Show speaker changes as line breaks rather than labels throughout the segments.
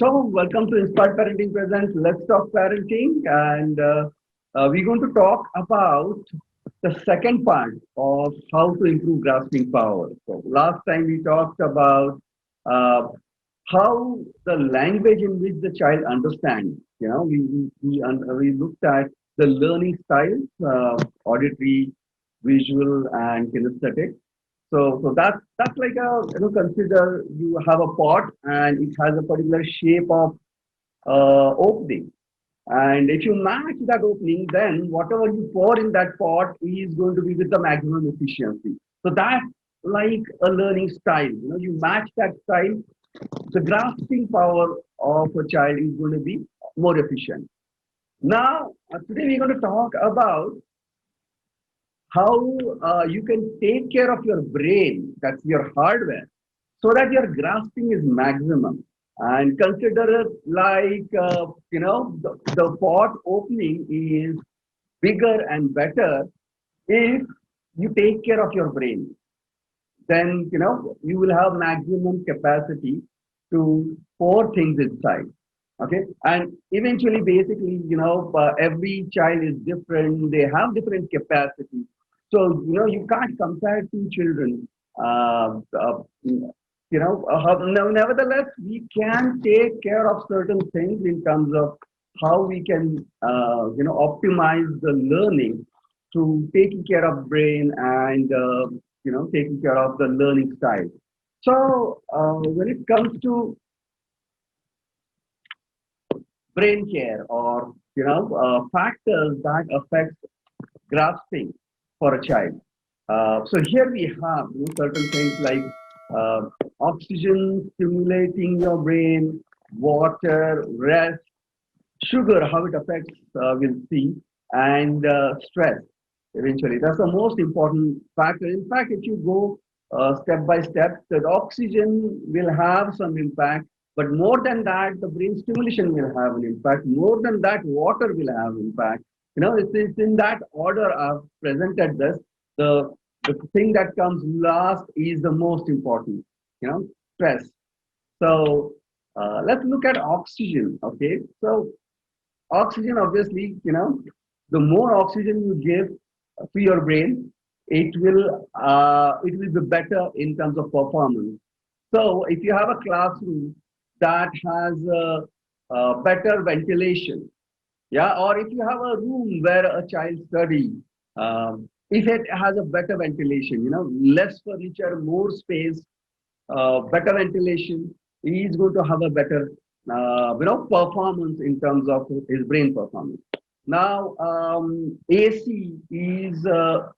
Welcome to Inspired Parenting Presents Let's Talk Parenting, and we're going to talk about the second part of how to improve grasping power. So, last time we talked about uh, how the language in which the child understands. We looked at the learning styles, auditory, visual, and kinesthetic. So that's like consider you have a pot and it has a particular shape of opening. And if you match that opening, then whatever you pour in that pot is going to be with the maximum efficiency. So that's like a learning style. You match that style, the grasping power of a child is going to be more efficient. Now, today we're going to talk about how you can take care of your brain, that's your hardware, so that your grasping is maximum. And consider it like, the pot opening is bigger and better if you take care of your brain. Then, you will have maximum capacity to pour things inside. Okay. And eventually, basically, every child is different. They have different capacity. So, you can't compare two children. Nevertheless, we can take care of certain things in terms of how we can, optimize the learning through taking care of brain and, taking care of the learning style. So, when it comes to brain care or factors that affect grasping for a child. So here we have certain things like uh, oxygen stimulating your brain, water, rest, sugar, how it affects, we'll see, and stress eventually. That's the most important factor. In fact, if you go step by step, the oxygen will have some impact, but more than that, the brain stimulation will have an impact. More than that, water will have impact. It's in that order I've presented this. The, the thing that comes last is the most important, stress. So let's look at oxygen. Okay. So oxygen, obviously, the more oxygen you give to your brain, it will be better in terms of performance. So if you have a classroom that has better ventilation, yeah, or if you have a room where a child study, if it has a better ventilation, less furniture, more space, better ventilation, he is going to have a better, performance in terms of his brain performance. Now, AC is, no,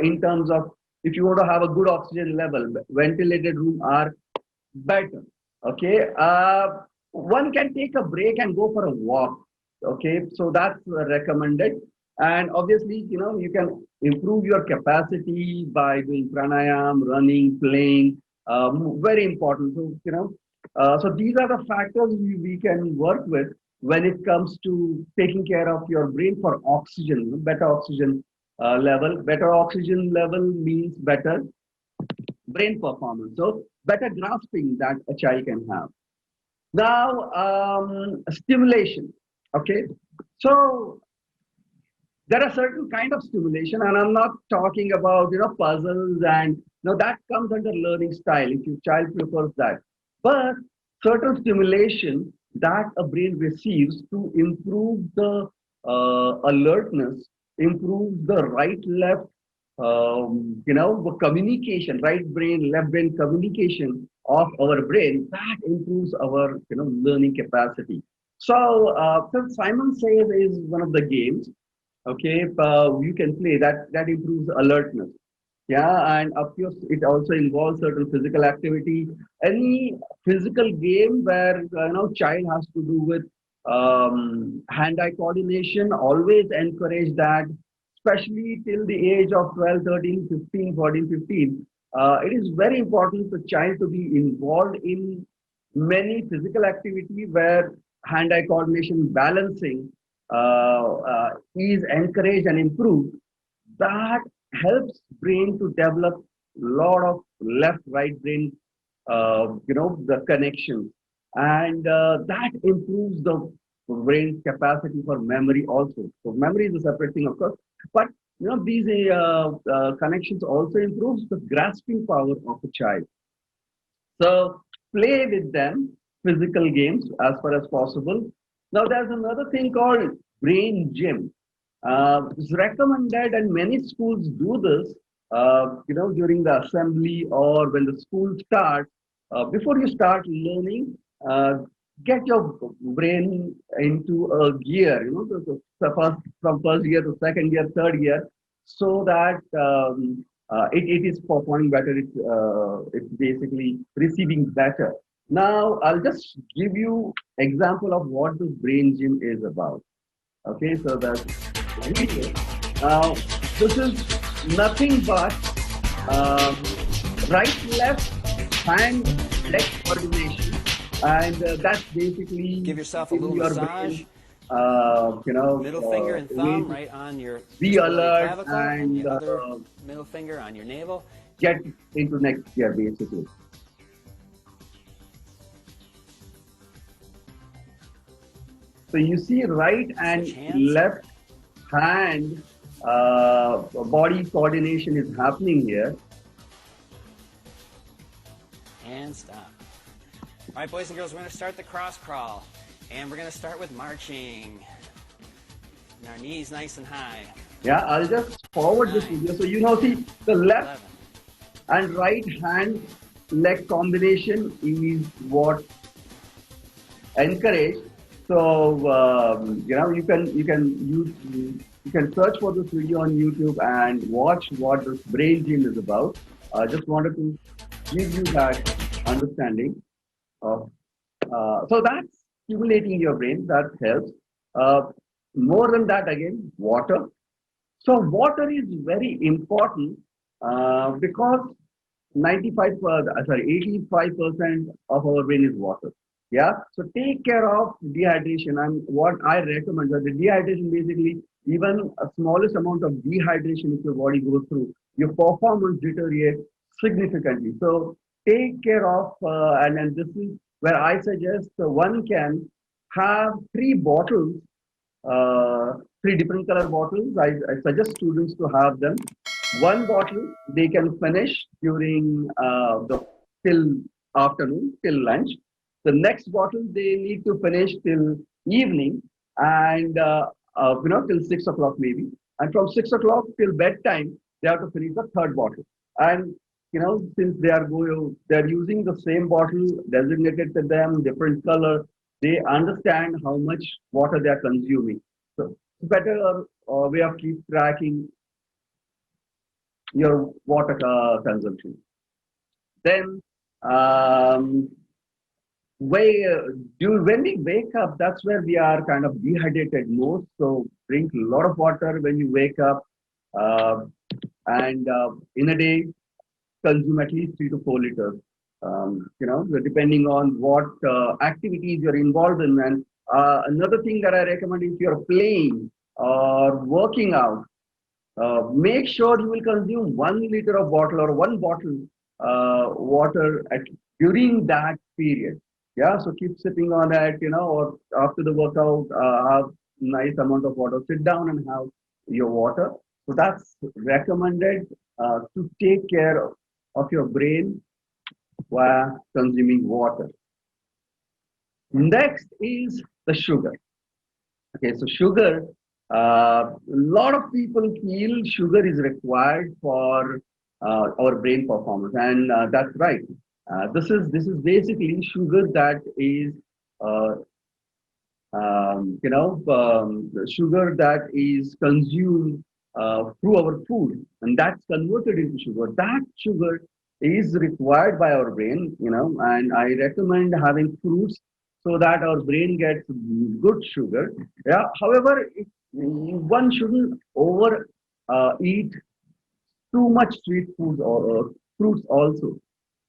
in terms of if you want to have a good oxygen level, ventilated room are better. Okay. One can take a break and go for a walk. Okay. So that's recommended. And obviously, you can improve your capacity by doing pranayam, running, playing. Very important. So, so these are the factors we can work with when it comes to taking care of your brain for oxygen, better oxygen level. Better oxygen level means better brain performance. So better grasping that a child can have. Now, stimulation. Okay. So there are certain kind of stimulation, and I'm not talking about puzzles and that comes under learning style if your child prefers that. But certain stimulation that a brain receives to improve the alertness, improve the right left the communication, right brain, left brain communication of our brain, that improves our learning capacity. So, Simon says is one of the games. Okay, you can play that improves alertness. Yeah, and of course, it also involves certain physical activity. Any physical game where child has to do with hand-eye coordination, always encourage that, especially till the age of 12, 13, 15, 14, 15. It is very important for child to be involved in many physical activity where hand-eye coordination, balancing is encouraged and improved. That helps brain to develop lot of left right brain the connection. and that improves the brain's capacity for memory also. So memory is a separate thing, of course, but these connections also improves the grasping power of a child. So play with them physical games as far as possible. Now there's another thing called brain gym. It's recommended, and many schools do this. During the assembly or when the school starts, before you start learning, uh, get your brain into a gear. The first from first year to second year, third year, so that it is performing better. It's basically receiving better. Now I'll just give you example of what this brain gym is about. Okay, so that's the video. Now this is nothing but um, right left hand leg coordination, and that's basically
Give yourself a
giving
little
your
massage.
brain
Middle finger and
a way
thumb
to
right on your
be
just below your
alert
clavicle, and
and
the other middle finger on your navel.
get into next gear basically. So you see right
Switch
and
hands
left hand body coordination is happening here.
and stop. All right, boys and girls, we're going to start the cross crawl. And we're going to start with marching. And our knees nice and high.
Yeah, I'll just forward this
9,
video. So see the left
11.
and right hand leg combination is what encouraged. So you can search for this video on YouTube and watch what this brain gym is about. I just wanted to give you that understanding of so that's stimulating your brain. That helps. Uh, More than that, again, water. So water is very important because 85% of our brain is water. Yeah. So take care of dehydration. And what I recommend that the dehydration basically, even a smallest amount of dehydration if your body goes through, your performance deteriorates significantly. So take care of, and this is where I suggest one can have three bottles, uh, three different color bottles. I suggest students to have them. One bottle they can finish during the till afternoon, till lunch. The next bottle they need to finish till evening, and till 6 o'clock maybe. And from 6 o'clock till bedtime, they have to finish the third bottle. And since they're using the same bottle designated to them, different color, they understand how much water they are consuming. So it's better way of keep tracking your water consumption. Then, um, when we wake up, that's where we are kind of dehydrated most. So drink a lot of water when you wake up, uh, and in a day consume at least 3 to 4 liters. Depending on what activities you're involved in. And another thing that I recommend, if you're playing or working out, make sure you will consume 1 liter of bottle or one bottle water during that period. Yeah, so keep sipping on it, or after the workout, have nice amount of water. Sit down and have your water. So that's recommended to take care of your brain while consuming water. Next is the sugar. Okay, so sugar, a lot of people feel sugar is required for our brain performance, and that's right. This is basically sugar that is uh, the sugar that is consumed through our food, and that's converted into sugar. That sugar is required by our brain, and I recommend having fruits so that our brain gets good sugar. Yeah. However, one shouldn't over eat too much sweet foods or fruits also.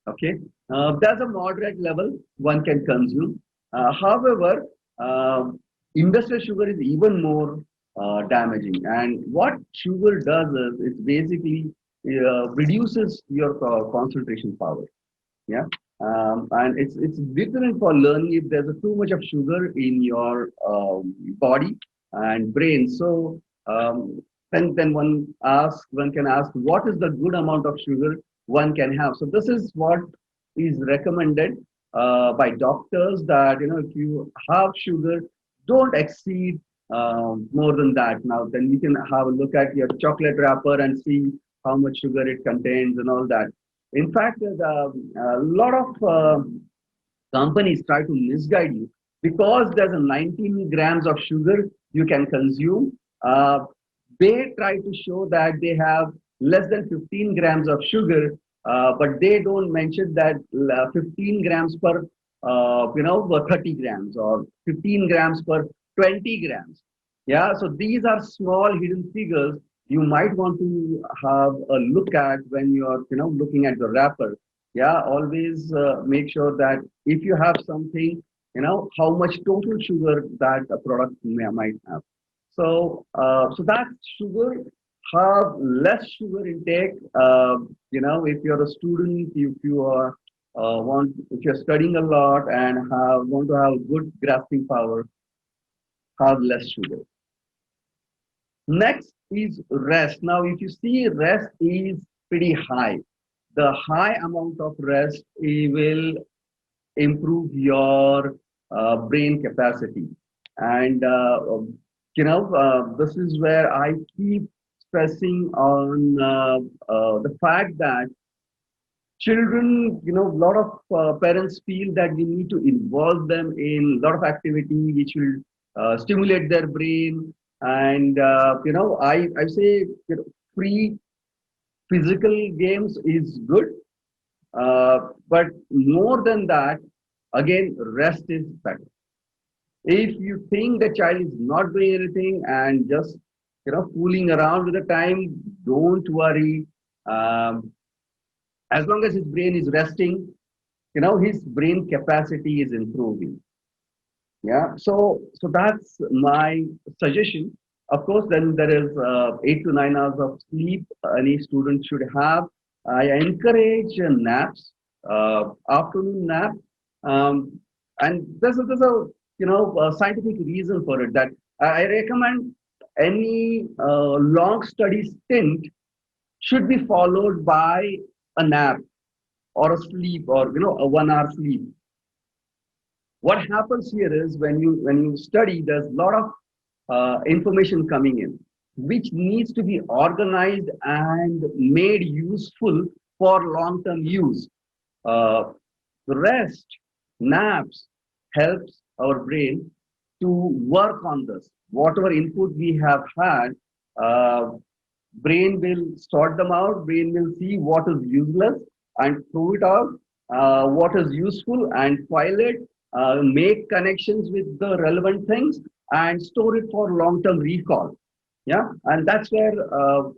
Okay, there's a moderate level one can consume. However, industrial sugar is even more damaging. And what sugar does is it basically reduces your concentration power. Yeah, And it's different for learning if there's too much of sugar in your body and brain. So then one can ask what is the good amount of sugar one can have. So this is what is recommended by doctors, that if you have sugar, don't exceed more than that. Now then you can have a look at your chocolate wrapper and see how much sugar it contains and all that. In fact, a lot of companies try to misguide you because there's a 19 grams of sugar you can consume. Uh, they try to show that they have less than 15 grams of sugar, but they don't mention that 15 grams per 30 grams, or 15 grams per 20 grams. Yeah, so these are small hidden figures you might want to have a look at when you're looking at the wrapper. Yeah, always make sure that if you have something, how much total sugar that a product might have. So that sugar, have less sugar intake. If you're a student, if you are if you're studying a lot and want to have good grasping power, have less sugar. Next is rest. Now, if you see, rest is pretty high. The high amount of rest will improve your brain capacity. And this is where I keep stressing on the fact that children, a lot of parents feel that we need to involve them in a lot of activity which will stimulate their brain. And I say, free physical games is good, but more than that, again, rest is better. If you think the child is not doing anything and just fooling around with the time, don't worry. Um, as long as his brain is resting, his brain capacity is improving. Yeah, so that's my suggestion. Of course, then there is 8 to 9 hours of sleep any student should have. I encourage naps, afternoon nap, um, and there's a scientific reason for it, that I recommend any long study stint should be followed by a nap or a sleep, or a 1 hour sleep. What happens here is, when you study, there's a lot of information coming in which needs to be organized and made useful for long term use. uh, Rest, naps, helps our brain to work on this. Whatever input we have had, uh, brain will sort them out. Brain will see what is useless and throw it out. What is useful and file it. Make connections with the relevant things and store it for long-term recall. Yeah, and that's where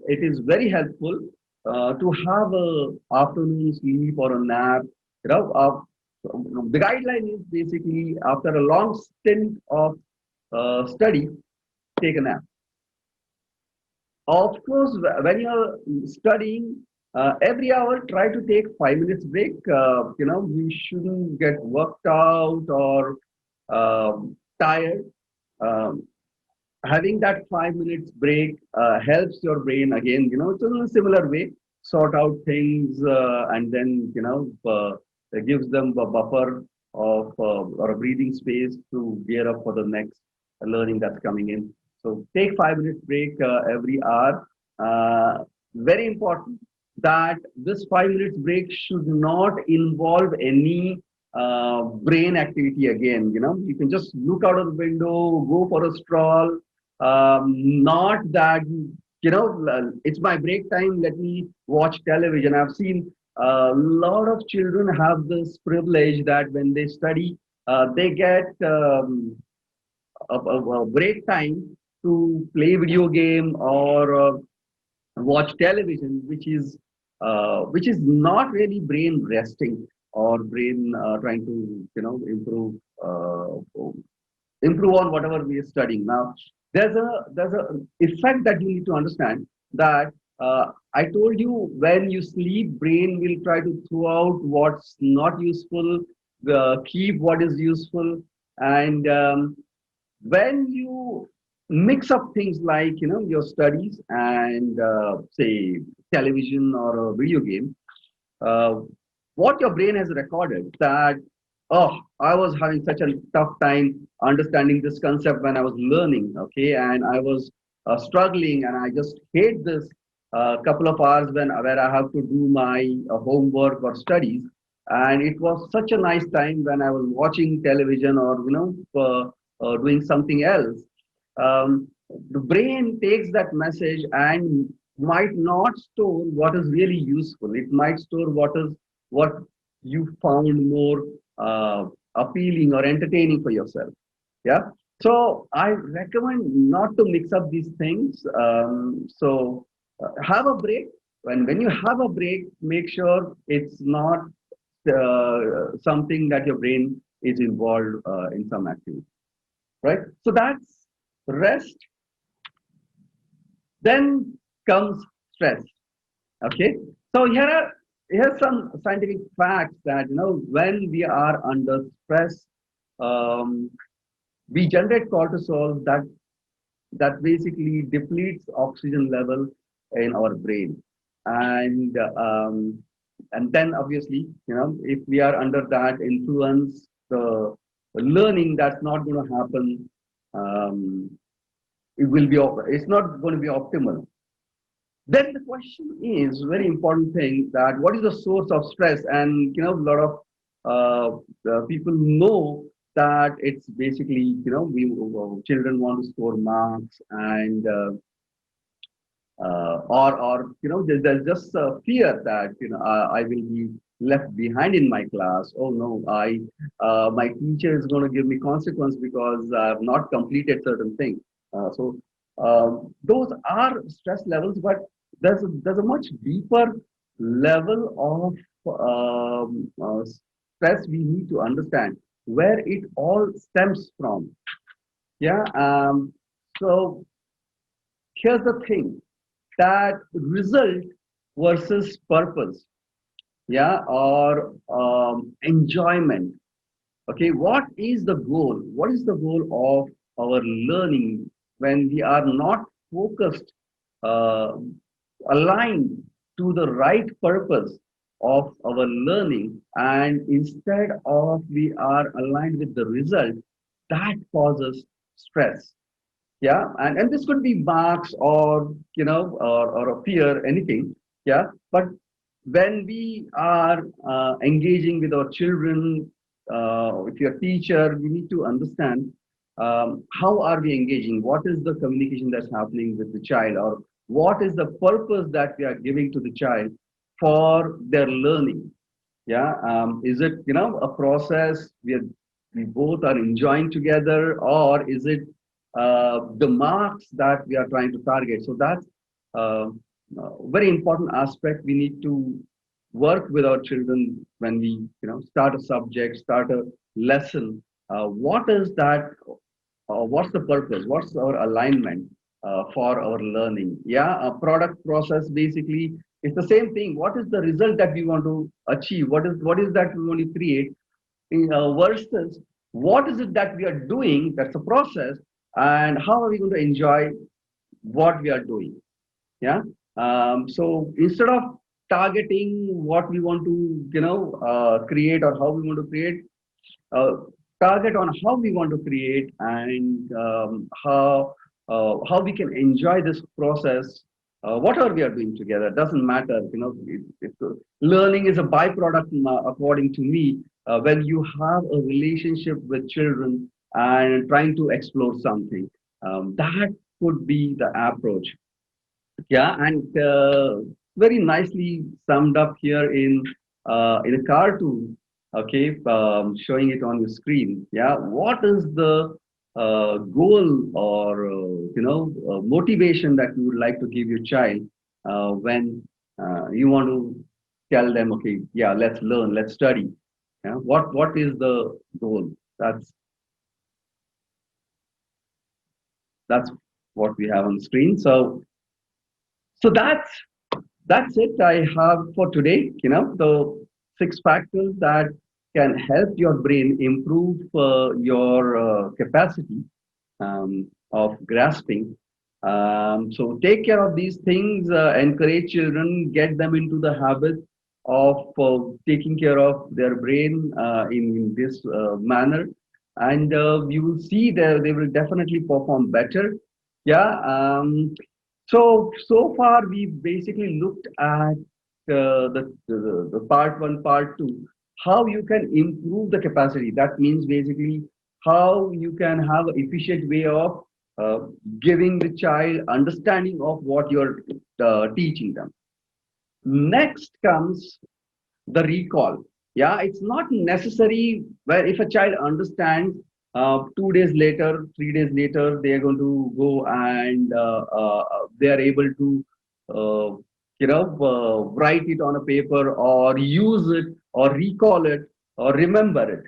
it is very helpful to have a afternoon sleep or a nap. The guideline is basically, after a long stint of study, take a nap. Of course, when you're studying, every hour try to take 5 minutes break. You shouldn't get worked out or tired. Um, Having that 5 minutes break helps your brain again. It's in a similar way, sort out things, and then it gives them a buffer of or a breathing space to gear up for the next learning that's coming in. So take 5 minutes break every hour. Very important that this 5 minutes break should not involve any brain activity again. You can just look out of the window, go for a stroll. Not that it's my break time, let me watch television. I've seen a lot of children have this privilege that when they study, they get a break time to play video game or watch television, which is not really brain resting or brain trying to improve on whatever we are studying. Now, there's a effect that you need to understand, that I told you when you sleep, brain will try to throw out what's not useful, keep what is useful, and when you mix up things like your studies and say television or a video game, uh, what your brain has recorded that, oh, I was having such a tough time understanding this concept when I was learning, okay, and I was struggling, and I just hate this couple of hours when where I have to do my homework or studies. And it was such a nice time when I was watching television or doing something else. The brain takes that message and might not store what is really useful. It might store what you found more appealing or entertaining for yourself. Yeah. So I recommend not to mix up these things. Have a break. When you have a break, make sure it's not something that your brain is involved in some activity. Right. So that's rest. Then comes stress. Okay. So here's some scientific facts that when we are under stress, um, we generate cortisol that basically depletes oxygen level in our brain, and then obviously if we are under that influence, the learning that's not going to happen. Um, it's not going to be optimal. Then the question is very important thing that what is the source of stress? And a lot of people know that it's basically we children want to score marks, and or there's just a fear that I will be left behind in my class. Oh no, I my teacher is going to give me consequence because I have not completed certain things. Those are stress levels, but there's a much deeper level of stress we need to understand where it all stems from. Yeah. So here's the thing, that result versus purpose, yeah, or enjoyment. Okay, what is the goal? What is the goal of our learning when we are not focused, uh, aligned to the right purpose of our learning, and instead of we are aligned with the result that causes stress. Yeah, and this could be marks or or a fear, anything. Yeah, but when we are engaging with our children, if you're a teacher, we need to understand how are we engaging, what is the communication that's happening with the child, or what is the purpose that we are giving to the child for their learning. Yeah, is it a process we both are enjoying together, or is it the marks that we are trying to target? So that's uh, very important aspect. We need to work with our children when we start a subject, start a lesson. What is that? What's the purpose? What's our alignment for our learning? Yeah, a product process basically it's the same thing. What is the result that we want to achieve? What is that we want to create? Versus what is it that we are doing? That's a process, and how are we going to enjoy what we are doing? Yeah. So instead of targeting what we want to create or how we want to create, uh, target on how we want to create, and how we can enjoy this process. Whatever we are doing together doesn't matter. Learning is a byproduct, according to me, when you have a relationship with children and trying to explore something. That could be the approach. Yeah, and very nicely summed up here in a cartoon. Okay, showing it on your screen. Yeah, what is the goal or motivation that you would like to give your child when you want to tell them, okay, yeah, let's learn, let's study. Yeah, what is the goal? That's what we have on screen. So So that's it I have for today. The 6 factors that can help your brain improve your capacity of grasping. So take care of these things, encourage children, get them into the habit of taking care of their brain in this manner, and you will see that they will definitely perform better. Yeah. So far we've basically looked at the part one, part two, how you can improve the capacity. That means basically how you can have an efficient way of uh, giving the child understanding of what you're teaching them. Next comes the recall. Yeah, it's not necessary where if a child understands 2 days later, 3 days later, they are going to go and they are able to uh, write it on a paper or use it or recall it or remember it.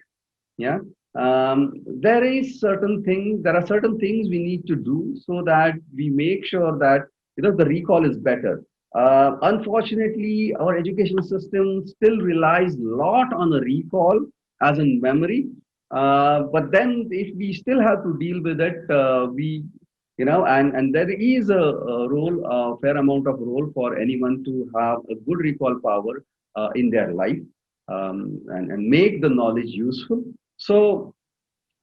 Yeah. There are certain things we need to do so that we make sure that the recall is better. Unfortunately, our education system still relies a lot on the recall as in memory. But then if we still have to deal with it, and there is a role, a fair amount of role for anyone to have a good recall power in their life, and make the knowledge useful. So,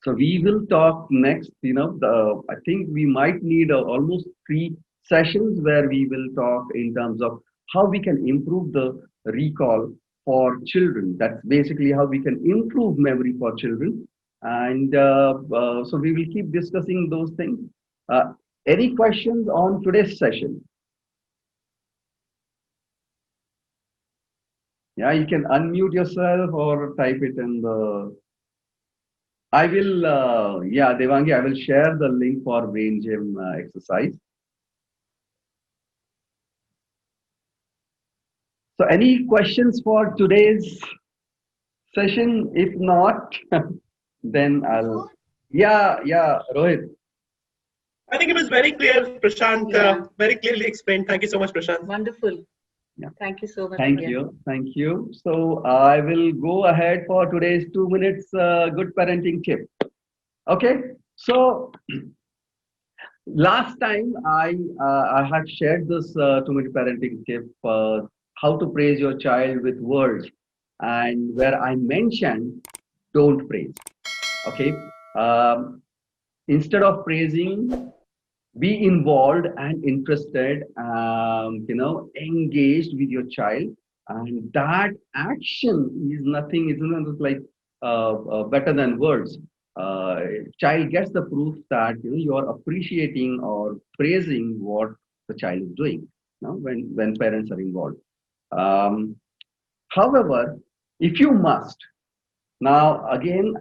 so we will talk next. I think we might need almost 3 sessions where we will talk in terms of how we can improve the recall for children. That's basically how we can improve memory for children. And so we will keep discussing those things. Uh, any questions on today's session? Yeah, you can unmute yourself or type it in the. I will, yeah, Devangi, I will share the link for brain gym exercise. So, any questions for today's session? If not, then I'll. Yeah, Rohit.
I think it was very clear, Prashant. Very clearly explained. Thank you so much, Prashant.
Wonderful.
Yeah.
Thank you so much.
Thank you. So, I will go ahead for today's 2 minutes good parenting tip. Okay. So, last time I had shared this 2 minute parenting tip, how to praise your child with words, and where I mentioned don't praise. Okay, instead of praising, be involved and interested, engaged with your child, and that action is nothing, isn't like better than words. uh, Child gets the proof that you are appreciating or praising what the child is doing, when parents are involved. um, However, if you must, now again,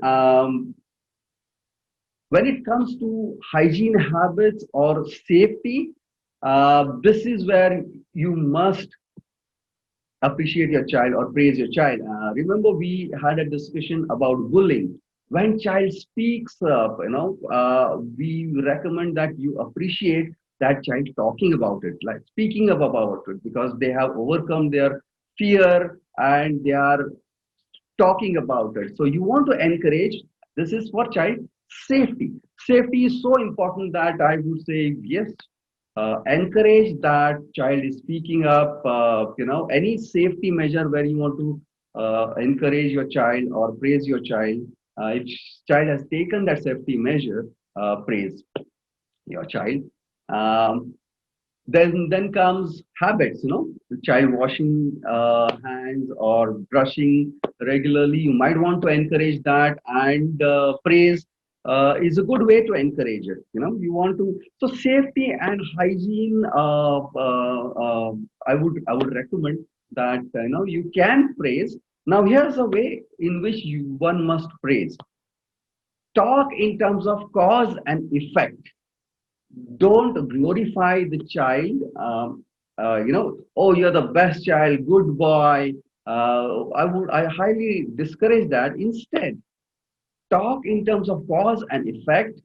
when it comes to hygiene habits or safety, this is where you must appreciate your child or praise your child. Remember, we had a discussion about bullying. When child speaks up, we recommend that you appreciate that child talking about it, like speaking up about it, because they have overcome their fear and they are talking about it. So you want to encourage, this is for child safety. Safety is so important that I would say, yes, encourage that child is speaking up, any safety measure where you want to encourage your child or praise your child. If child has taken that safety measure, praise your child. Um, then comes habits, the child washing hands or brushing regularly. You might want to encourage that, and praise is a good way to encourage it. You want to, so safety and hygiene. I would recommend that you can praise. Now here's a way in which one must praise. Talk in terms of cause and effect. Don't glorify the child. Oh, you're the best child, good boy. I highly discourage that. Instead, talk in terms of cause and effect.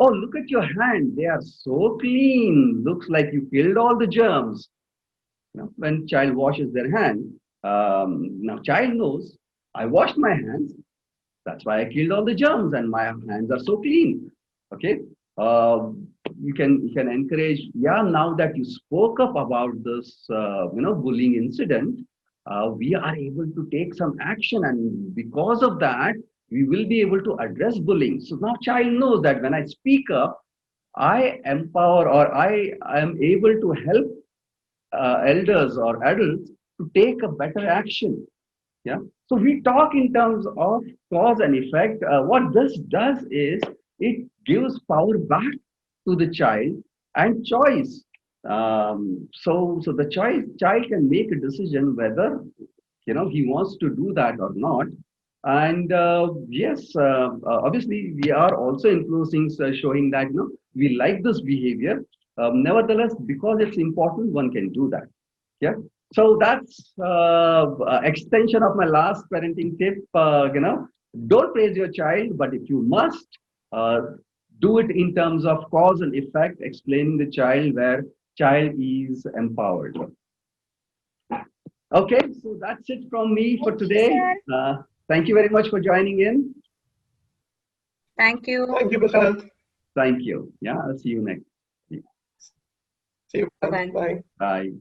Oh, look at your hand. They are so clean. Looks like you killed all the germs. When child washes their hand, now child knows, I washed my hands. That's why I killed all the germs and my hands are so clean. Okay. You can encourage. Yeah. Now that you spoke up about this, bullying incident, we are able to take some action, and because of that, we will be able to address bullying. So now child knows that when I speak up, I empower or I am able to help elders or adults to take a better action. Yeah. So we talk in terms of cause and effect. What this does is it gives power back to the child and choice. So the child can make a decision whether he wants to do that or not. And yes, obviously we are also influencing, showing that we like this behavior. Nevertheless, because it's important, one can do that. Yeah. So that's extension of my last parenting tip. Don't praise your child, but if you must, uh, do it in terms of cause and effect, explaining the child where child is empowered. Okay, so that's it from me for
Thank you,
today.
sir.
Thank you very much for joining in.
Thank you.
Thank you, Prashant.
Thank you. Yeah, I'll see you next.
See you.
Bye-bye.
Bye.
Bye.